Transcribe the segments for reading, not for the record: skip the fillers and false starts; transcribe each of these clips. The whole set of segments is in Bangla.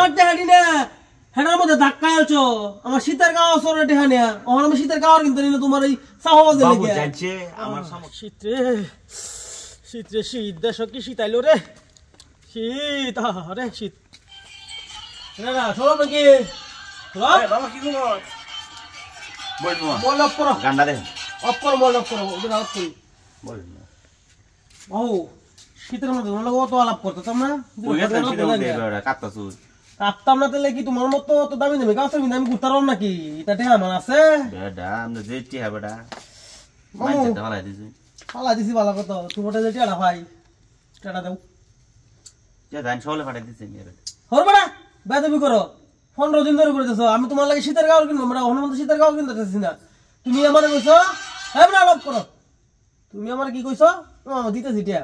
আমার টেহানি না হেনার মধ্যে ধাক্কা আলছো আমার শীতের গাওয়া সরে টেহানি আমার আমি শীতের গাওয়ার কিন্তু নিলে তোমার এই সাহবাজে বাবু লেগে যাচ্ছে আমার সামর্থ্য শীত রে শীত দেশ কি শীত আইলো রে শীত আরে শীত না সরো নাকি বাবা কি খবর বল মামা বল অফ করো গান্ডা দে অফ করো বল অফ করো ওটা অফ করি বল বাবু শীতের মধ্যে তোমরা কত আলাপ করতাম না ওই গেছে শীতের মধ্যে এবারে কাটতাছু কাটতাম না তাহলে কি তোমার মতো তো দামি দামি গাছের কিন্তু আমি ঘুরতাম নাকি এটা টেহা আমার আছে বেডা আমরা যেটি হবে বেটা বাবু মাইতে দাঁড়াই দিছি পালা দিছি ভালো কত তোমারটা যে টেড়া ভাই টেড়া দাও যে ধান ছলে ফাটাই দিছি মেরে হর বেড়া বেদবি করো 15 দিন ধরে করেছো আমি তোমার লাগে শীতের গাওয়ার কিনবো আমরা হনুমান শীতের গাওয়ার কিনতেছি না তুমি আমারে কইছো হ্যাঁ না লাভ করো তুমি আমারে কি কইছো আমার দিতেছি টিয়া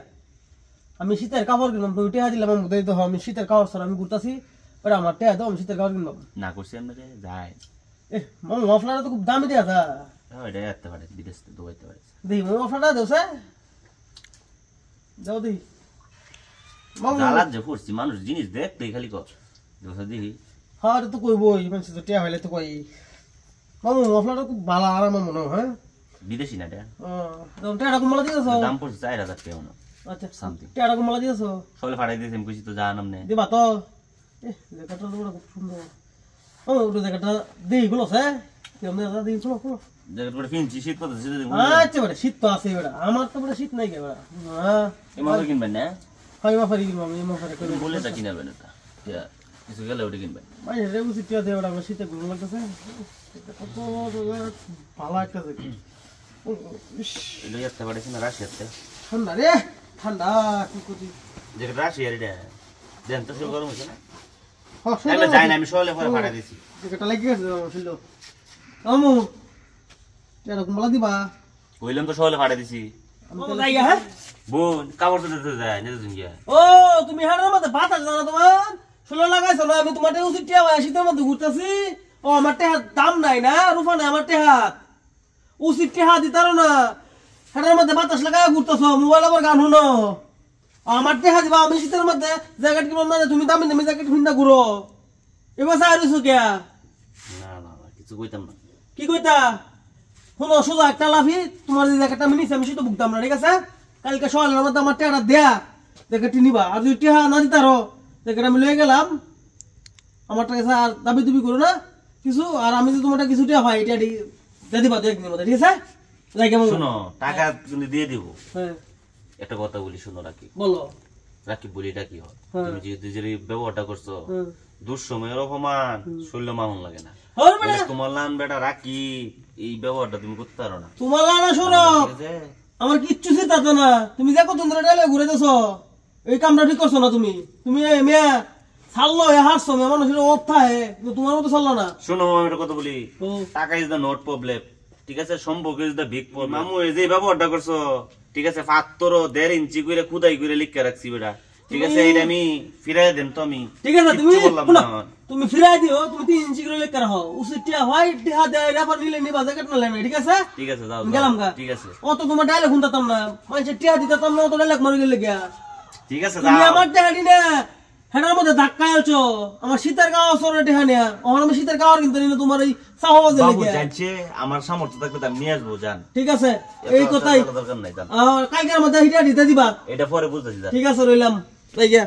আমি শীতের কাপড় কিনলাম তুমি টিয়া দিলাম আমি বুঝাই তো আমি শীতের কাপড় ছাড়া আমি ঘুরতাছি ওরা আমার টিয়া দাও আমি শীতের কাপড় কিনবো না করছি আমরা যাই মামু মফলাটা তো খুব দামি দেয়া যা ওইটা এত পারে বিদেশ থেকে দুবাইতে পারে দেখি মামু মফলাটা দেও সে যাও দেখি মামু জ্বালাত যে পড়ছি মানুষ জিনিস দেখতে খালি কর দোসা দেখি হ্যাঁ তো কইবই মানুষ তো টিয়া হইলে তো কই মামু মফলাটা খুব ভালো আরাম মনে হয় হ্যাঁ বিদেশি না এটা টিয়াটা কমলা দিয়েছো দাম পড়ছে 4000 টাকা মনে আচ্ছা সামথিং টিয়াটা কমলা দিয়েছো ছলে ফাটাই দিয়েছি আমি কইছি তো জানাম না দিবা তো লেখাটা তো খুব সুন্দর ও ওটা লেখাটা দেই গুলো সে কেমন দাদা দেই গুলো গুলো জায়গা করে ফিনছি শীত করতে শীত দেখুন আচ্ছা বেটা শীত তো আছে বেটা আমার তো বেটা শীত নাই কে বেটা হ্যাঁ এই মাছ কিনবেন না হয় মাফারি কিনবো আমি মাফারি করে বলে তা কিনবেন এটা কিছু গেলে ওটা কিনবেন মানে রে বুঝি টিয়া দে বেটা আমার শীতে ঘুম লাগতেছে এটা কত ভালো একটা দেখি এটা একটা পাড়েছি না রাশিয়াতে ঠান্ডা রে ঠান্ডা কি করছি যেটা রাশিয়ার এটা দেন তো গরম হচ্ছে না হ্যাঁ আমি যাই না আমি শোলে পরে ফাটাই দিছি এটা লাগি গেছে ছিল আমু টিয়াটা কমলা দিবা কইলাম তো শোলে ফাটাই দিছি আমি তো যাই হ্যাঁ বোন কাপড় তো দিতে যায় না তুমি গিয়া ও তুমি হাড়ের মধ্যে ভাত আছে না তোমার ষোলো লাগাইছো না আমি তোমার উচিত টিয়া শীতের মধ্যে ঘুরতেছি ও আমার টেহার দাম নাই না রূপা নাই আমার টেহাত উচিত টেহা দিতারো না হাড়ের মধ্যে বাতাস লাগাই ঘুরতেছো মোবাইল আবার গান শুনো আমার টেহা দিবা আমি শীতের মধ্যে জ্যাকেট কিনো না তুমি দামি দামি জ্যাকেট কিনা ঘুরো এবার চাইছো কিয়া না না কিছু কইতাম না কি কইতা শুনো সোজা একটা লাফি তোমার যে জ্যাকেটটা আমি নিছি আমি সেটা ভুগতাম না ঠিক আছে কালকে সকালের মধ্যে আমার টেহাটা দেয়া জ্যাকেটটি নিবা আর যদি টেহা না দিতারো জ্যাকেট আমি লয়ে গেলাম আমার কাছে আর দাবি দুবি করো না কিছু আর আমি যদি তোমারটা কিছু টেহা হয় এটা দিয়ে দিবা একদিনের মধ্যে ঠিক আছে যাই কেমন শোনো টাকা তুমি দিয়ে দিব হ্যাঁ একটা কথা বলি শোনো রাখি বলো রাখি বলি এটা কি হয় তুমি যে ব্যবহারটা করছো হ্যাঁ দুঃসময়ের অপমান শৈল্য মামন লাগে না হর বেটা তোমার লান বেটা রাখি এই ব্যবহারটা তুমি করতে পারো না তোমার লানা সরো ঠিক আছে? আমার কিচ্ছু চিন্তা না তুমি যে কত ধরে ডালে ঘুরে যাচ্ছ এই কামটা ঠিক করছো না তুমি তুমি মেয়ে ছাড়লো হাসছো মেয়ে মানুষের অর্থায় তোমার মতো ছাড়লো না শোনো আমি একটা কথা বলি ও টাকা ইজ দ্য নট প্রবলেম ঠিক আছে সম্পর্ক ইজ দ্য বিগ প্রবলেম মামু এই যে ব্যবহারটা করছো ঠিক আছে 1.5 ইঞ্চি করে খুদাই করে লিখে রাখছি বেটা ঠিক আছে এটা আমি ফিরাই দেন তো আমি ঠিক আছে তুমি কিচ্ছু বললাম না তুমি ফিরাই দিও তুমি 3 ইঞ্চি করে লেখা রাখো উচিতটা হোয়াইট দেহা দেয় রেফার নিলে নিবা জ্যাকেট না লেমে ঠিক আছে ঠিক আছে যাও গেলাম গা ঠিক আছে অত তোমার ডায়লগ শুনতাম না মানুষের টিয়া দিতাম না অত ডায়লগ মারি গেলে গিয়া ঠিক আছে তুমি যাও আমার টেহানি না হেনার মধ্যে ধাক্কা আলছো আমার শীতের গাওয়া সরে টেহানি আমার আমি শীতের গাওয়ার কিন্তু নিলে তোমার এই সাহবাজে বাবু লেগে যাচ্ছে আমার সামর্থ্য থাকলে তো আমি নিয়ে আসবো জান ঠিক আছে এই কথাই দরকার নাই জান কালকের মধ্যে হিটা দিতে দিবা এটা পরে বুঝতেছি জান ঠিক আছে রইলাম তাই গিয়া